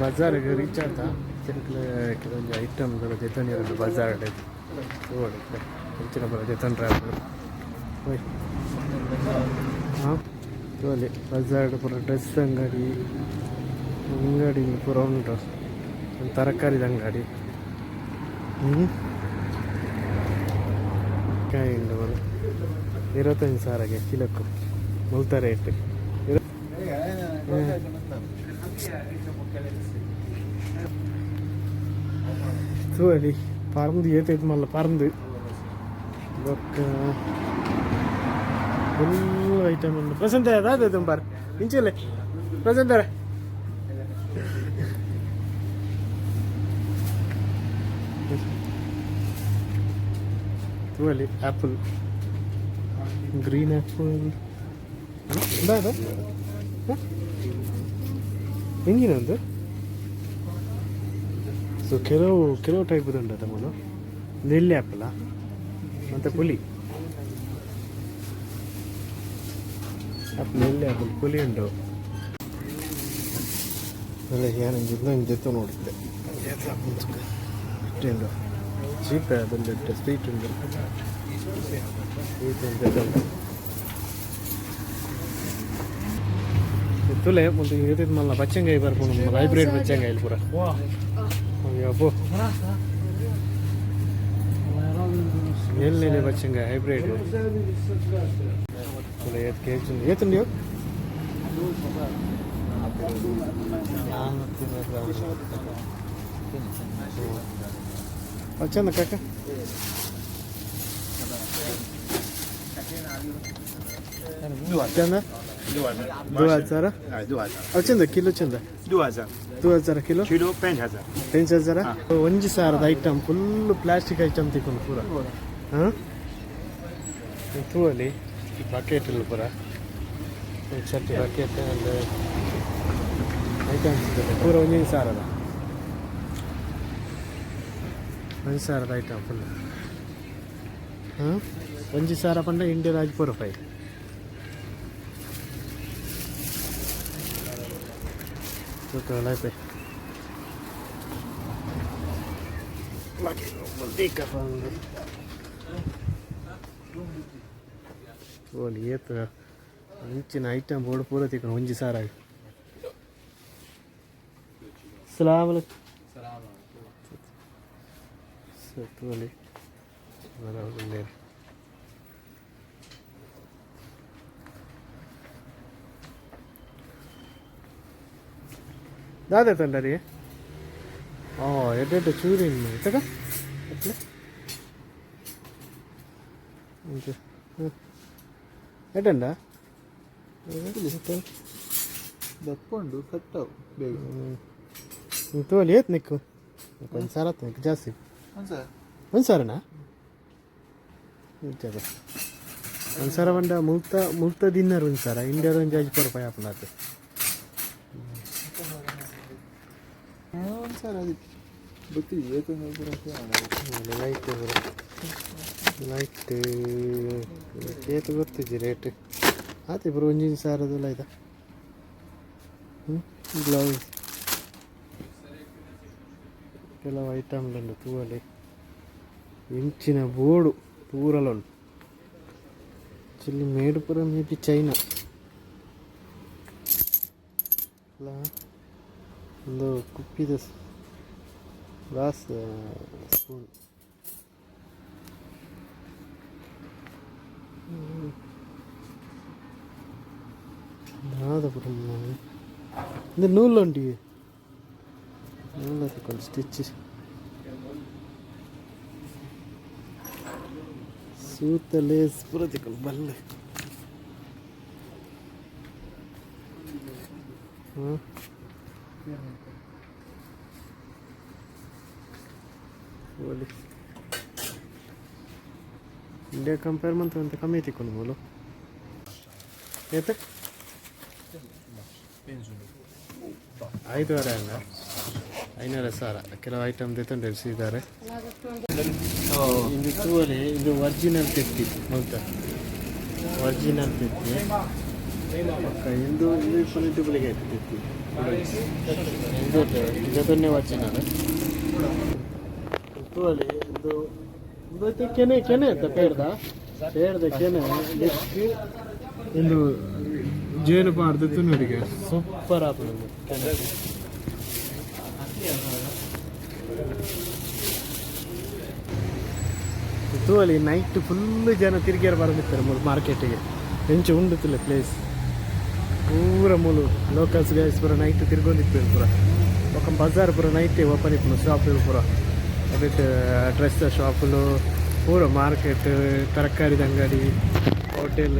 ಬಜಾರಿಗೆ reach ಆದ ಕೆಲವೊಂದು ಐಟಮ್ಗಳು ಜೊತೆ ಬಜಾರ್ ಹೆಚ್ಚಿನ ಬರೋ ಜೊತೆ ಹಾಂ ಅಲ್ಲಿ ಬಜಾರ್ ಪೂರ ಡ್ರೆಸ್ ಅಂಗಡಿ ಪೂರ ಉಂಟು ತರಕಾರಿದ ಅಂಗಡಿ ಕಾಯಿ ಉಂಟು ಬರು 25,000ಗೆ ಕಿಲೋಕ್ಕೂ ಮುಲ್ತ ರೇಟ್ ಅಲ್ಲಿ ಪರಂದು ಏತೈತೆ ಮಲ್ಲ ಪರಂದು ಬೊಕ್ಕ ಫುಲ್ ಐಟಮ್ ಉಂಟು ಪ್ರೆಸೆಂಟ್ ಅದಾದ ತುಂಬಾರ ಇಂಚಲೆ ಪ್ರೆಸೆಂಟ್ ಅಲ್ಲಿ ಆ್ಯಪಲ್ ಗ್ರೀನ್ ಆ್ಯಪಲ್ ಅದಾದ ಹೆಂಗಿನೊಂದು ಸೊ ಕೆಲವು ಟೈಪ್ ಉಂಟು ತಮ್ಮದು ನೆಲ್ಲಿ ಆ್ಯಪಲ್ಲ ಮತ್ತು ಪುಲಿ ನೆಲ್ಲಿ ಆ್ಯಪಲ್ ಪುಲಿ ಉಂಟು ಅಲ್ಲ ಏನಂಗೆ ನಂಗೆ ಜೊತೆ ನೋಡಿದ್ದೆ ಅಷ್ಟೇ ಉಂಟು ಚೀಪ್ ಅದೊಂದು ಸ್ವೀಟ್ ಉಂಟು ಸ್ವೀಟ್ ಉಂಟು ತುಲೆ ಮುಂದೆ ಇವತ್ತಿದ ಮಲ್ಲ ಬಚ್ಚಂಗಾಯಿ ಬರ್ಕೊಂಡು ಹೈಬ್ರಿಡ್ ಬಚ್ಚಂಗಾಯಿ ಪೂರ ಅಪ್ಪೋ ಎಲ್ಲಿದೆ ಬಚ್ಚಂಗಾಯಿ ಹೈಬ್ರಿಡ್ ಏತುಂಡಿ ಚಂದ ಕಾಕ ಚಂದ 2,000 ಚಂದ ಕಿಲೋ ಚಂದ 2,000 kilo 5,000 1,000 item full plastic item ತಿಕ್ಕೊಂಡು ಪೂರ ಹಾಂ ಅಲ್ಲಿ ಬಕೆಟ್ ಇಲ್ಲ ಪೂರ ಚಟ್ಟಿ ಬಕೆಟ್ ಒಂದು ಐಟಮ್ಸ್ ಇದೆ ಪೂರ 1,000 1,000 ಐಟಮ್ ಫುಲ್ ಹಾಂ 1,000 ಪಂಡ ಇಂಡಿಯಾ ರಾಜ್ಪುರ ರೂಪಾಯಿ ಲೈಫ್ ಓಲಿ ಏತ ಇಂಚಿನ ಐಟಮ್ ಬೋರ್ಡ್ ಪೂರ ತಿಕ್ಕೊಂಡು 1,000 ಸಲಾಮ್ ಅಲೈಕುಮ್ ಸತ್ತೋಲಿ ಬರೋದಿಲ್ಲ ದಾದ ತಂಡ ರೀ ಎಡ್ಡೆಡ್ಡು ಚೂರಿ ತಗ ಎಡ್ಡಂಡ ದಪ್ಪಂಡು ಕಟ್ಟವು ಬೇಗ ತೋಲಿ ಏತ್ ನಿಕ್ಕು 1,000 ನಿಕ್ಕು ಜಾಸ್ತಿ 1,000ನಾ 1,000 ಬಂಡ ಮುಲ್ತ ದಿನ್ನರು 1,000 ಇಂಡಿಯಾದ ಒಂದು ಜಾಜಿ ರೂಪಾಯಿ ಹಾಪನಾತು ಲೈಟ್ ಗೊತ್ತಿದ್ದಿ ರೇಟ್ ಆಯ್ತು ಇಬ್ಬರು 1,000 ಆಯ್ತಾ ಗ್ಲೌಸ್ ಕೆಲವು ಐಟಮ್ಲುಂಟು ತೂವಲ್ಲಿ ಇಂಚಿನ ಬೋರ್ಡು ಪೂರಲುಂಟು ಚಿಲ್ಲಿ ಮೇಡು ಪೂರ ಮೇಬಿ ಚೈನಾ ಅಲ್ಲ ಒಂದು ಕುಪ್ಪಿದ ಗ್ಲಾಸ್ ಸ್ಪೂನ್ ಪೂರ ಇದು ನೂಲುಂಟು ನೂಲು ತಗೊಂಡು ಸ್ಟಿಚ್ ಸೂತ ಲೇಸ್ ಪೂರ ತಗೊಂಡು ಬಲ್ಲೆ ಹಾಂ ಓಲಿ ಇಂಡಿಯಾ ಕಂಪೇರ್ ಮಂತ್ ಅಂತ ಕಮ್ಮಿ ತಿಕ್ಕೊಂಡು ಬೋಲು ಏತ 5,000 ಹಂಗ 5,500 ಕೆಲವು ಐಟಮ್ ತೆತ್ತೊಂಡಿರಿಸಿದ್ದಾರೆ. ಇದು ತೂವಲೆ ಇದು ಒರಿಜಿನಲ್ ತೆತ್ತಿ ಅಂತ ಒರಿಜಿನಲ್ ತೆತ್ತಿ ಪಕ್ಕ ಇಂದು ಇದು ಫುಲ್ ಡೂಪ್ಲಿಕೇಟ್ ತೆತ್ತಿ ಇದು ಇದನ್ನೇ ಒರಿಜಿನಲ್ ತೂವಲೆ ಇದು ಕೆನೆ ಅಂತ ಪೇಡ್ದ ಕೆನೆ ಲಿಕ್ಕಿ ಇಂದು ಜೇನು ಪಾರ್ದು ತುನ್ನಡಿಗೆ ಸೂಪರ್ ಆಗ್ತದೆ ಕೆನೆ ತೂವಲಿ ನೈಟ್ ಫುಲ್ ಜನ ತಿರುಗಿಯಾರು ಬರದಿರ್ತಾರೆ ಮಾರ್ಕೆಟಿಗೆ ಹೆಂಚು ಉಂಡುತ್ತಿಲ್ಲ ಪ್ಲೇಸ್ ಪೂರ ಮೂಲು ಲೋಕಲ್ಸ್ ಗೈಸ್ ಪೂರ ನೈಟ್ ತಿರ್ಗೊಂಡಿರ್ತಾರೆ ಪೂರ ఒక ಬಜಾರ್ ಪೂರ ನೈಟ್ ಓಪನ್ ಇತ್ತು ಶಾಪ್ಗಳು ಪೂರ ಅದಕ್ಕೆ ಡ್ರೆಸ್ ಶಾಪ್ಗಳು ಪೂರ ಮಾರ್ಕೆಟ್ ತರಕಾರಿದ ಅಂಗಡಿ ಹೋಟೆಲ್